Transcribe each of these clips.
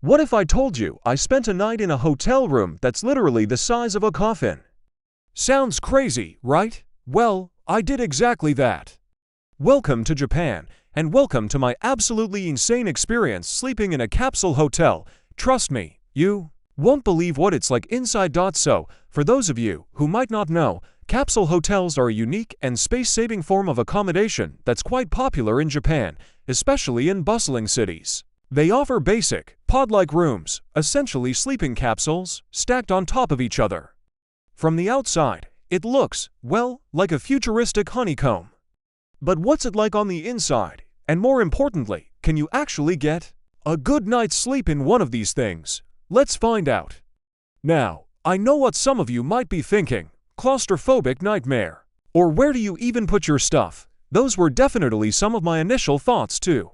What if I told you I spent a night in a hotel room that's literally the size of a coffin? Sounds crazy, right? Well, I did exactly that. Welcome to Japan, and welcome to my absolutely insane experience sleeping in a capsule hotel. Trust me, you won't believe what it's like inside. So, for those of you who might not know, capsule hotels are a unique and space-saving form of accommodation that's quite popular in Japan, especially in bustling cities. They offer basic, pod-like rooms, essentially sleeping capsules, stacked on top of each other. From the outside, it looks, well, like a futuristic honeycomb. But what's it like on the inside? And more importantly, can you actually get a good night's sleep in one of these things? Let's find out. Now, I know what some of you might be thinking: claustrophobic nightmare. Or where do you even put your stuff? Those were definitely some of my initial thoughts too.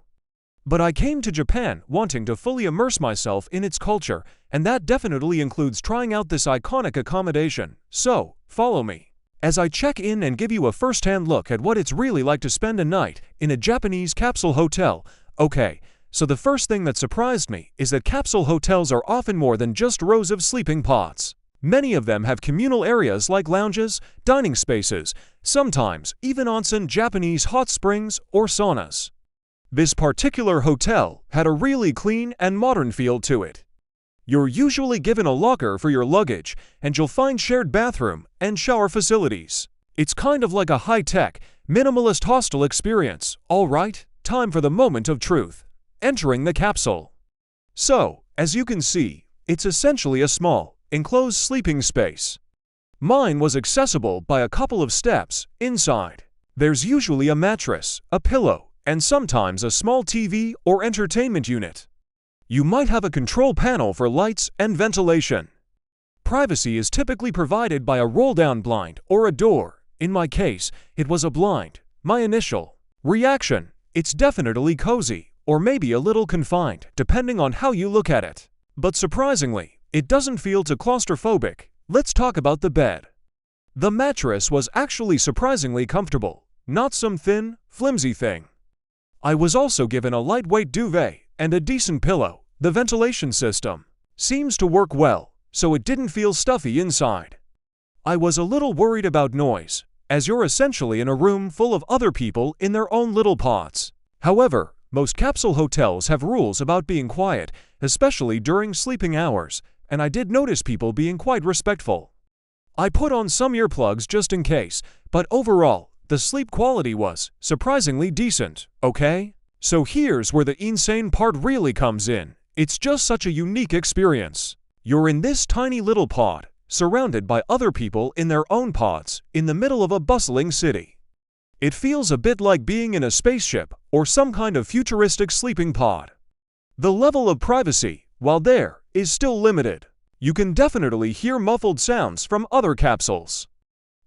But I came to Japan wanting to fully immerse myself in its culture, and that definitely includes trying out this iconic accommodation. So, follow me as I check in and give you a first-hand look at what it's really like to spend a night in a Japanese capsule hotel. Okay, so the first thing that surprised me is that capsule hotels are often more than just rows of sleeping pods. Many of them have communal areas like lounges, dining spaces, sometimes even onsen Japanese hot springs or saunas. This particular hotel had a really clean and modern feel to it. You're usually given a locker for your luggage, and you'll find shared bathroom and shower facilities. It's kind of like a high-tech, minimalist hostel experience. Alright, time for the moment of truth. Entering the capsule. So, as you can see, it's essentially a small, enclosed sleeping space. Mine was accessible by a couple of steps inside. There's usually a mattress, a pillow, and sometimes a small TV or entertainment unit. You might have a control panel for lights and ventilation. Privacy is typically provided by a roll-down blind or a door. In my case, it was a blind. My initial reaction: it's definitely cozy, or maybe a little confined, depending on how you look at it. But surprisingly, it doesn't feel too claustrophobic. Let's talk about the bed. The mattress was actually surprisingly comfortable, not some thin, flimsy thing. I was also given a lightweight duvet and a decent pillow. The ventilation system seems to work well, so it didn't feel stuffy inside. I was a little worried about noise, as you're essentially in a room full of other people in their own little pods. However, most capsule hotels have rules about being quiet, especially during sleeping hours, and I did notice people being quite respectful. I put on some earplugs just in case, but overall, the sleep quality was surprisingly decent, okay? So here's where the insane part really comes in. It's just such a unique experience. You're in this tiny little pod, surrounded by other people in their own pods, in the middle of a bustling city. It feels a bit like being in a spaceship or some kind of futuristic sleeping pod. The level of privacy, while there, is still limited. You can definitely hear muffled sounds from other capsules.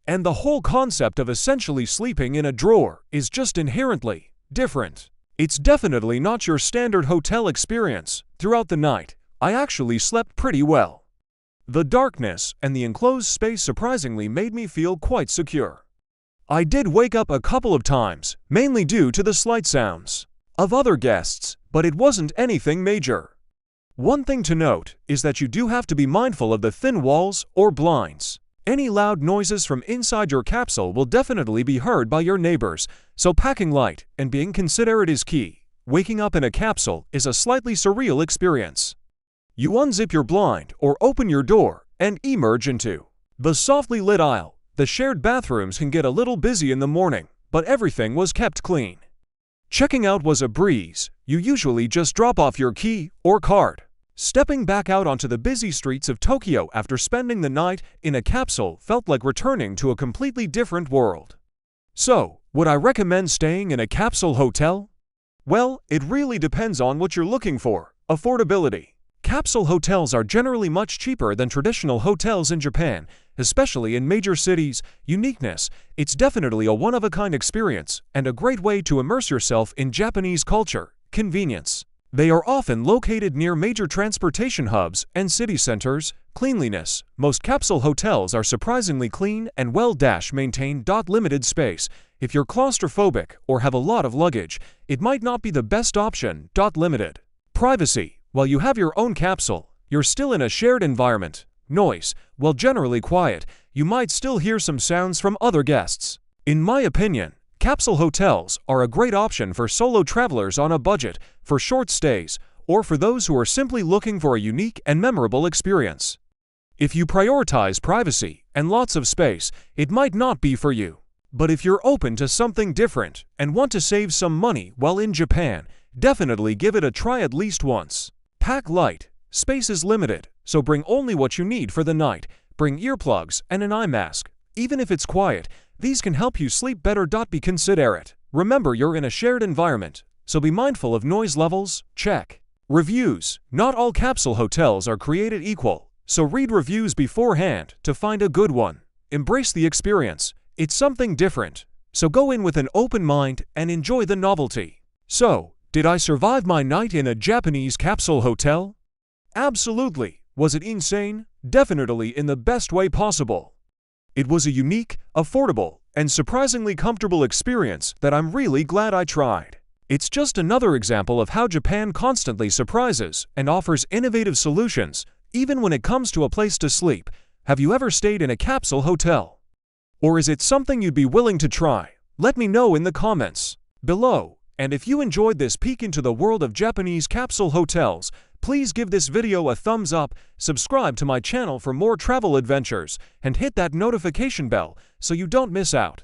And the whole concept of essentially sleeping in a drawer is just inherently different. It's definitely not your standard hotel experience. Throughout the night, I actually slept pretty well. The darkness and the enclosed space surprisingly made me feel quite secure. I did wake up a couple of times, mainly due to the slight sounds of other guests, but it wasn't anything major. One thing to note is that you do have to be mindful of the thin walls or blinds. Any loud noises from inside your capsule will definitely be heard by your neighbors, so packing light and being considerate is key. Waking up in a capsule is a slightly surreal experience. You unzip your blind or open your door and emerge into the softly lit aisle. The shared bathrooms can get a little busy in the morning, but everything was kept clean. Checking out was a breeze. You usually just drop off your key or card. Stepping back out onto the busy streets of Tokyo after spending the night in a capsule felt like returning to a completely different world. So, would I recommend staying in a capsule hotel? Well, it really depends on what you're looking for. Affordability. Capsule hotels are generally much cheaper than traditional hotels in Japan, especially in major cities. Uniqueness. It's definitely a one-of-a-kind experience and a great way to immerse yourself in Japanese culture. Convenience. They are often located near major transportation hubs and city centers. Cleanliness. Most capsule hotels are surprisingly clean and well-maintained. Limited space. If you're claustrophobic or have a lot of luggage, it might not be the best option. Limited privacy. While you have your own capsule, you're still in a shared environment. Noise, while generally quiet, you might still hear some sounds from other guests. In my opinion, capsule hotels are a great option for solo travelers on a budget, for short stays, or for those who are simply looking for a unique and memorable experience. If you prioritize privacy and lots of space, it might not be for you. But if you're open to something different and want to save some money while in Japan, definitely give it a try at least once. Pack light. Space is limited, so bring only what you need for the night. Bring earplugs and an eye mask. Even if it's quiet, these can help you sleep better. Be considerate. Remember, you're in a shared environment, so be mindful of noise levels. Check. Reviews. Not all capsule hotels are created equal, so read reviews beforehand to find a good one. Embrace the experience. It's something different, so go in with an open mind and enjoy the novelty. So, did I survive my night in a Japanese capsule hotel? Absolutely. Was it insane? Definitely in the best way possible. It was a unique, affordable, and surprisingly comfortable experience that I'm really glad I tried. It's just another example of how Japan constantly surprises and offers innovative solutions, even when it comes to a place to sleep. Have you ever stayed in a capsule hotel? Or is it something you'd be willing to try? Let me know in the comments below. And if you enjoyed this peek into the world of Japanese capsule hotels, please give this video a thumbs up, subscribe to my channel for more travel adventures, and hit that notification bell so you don't miss out.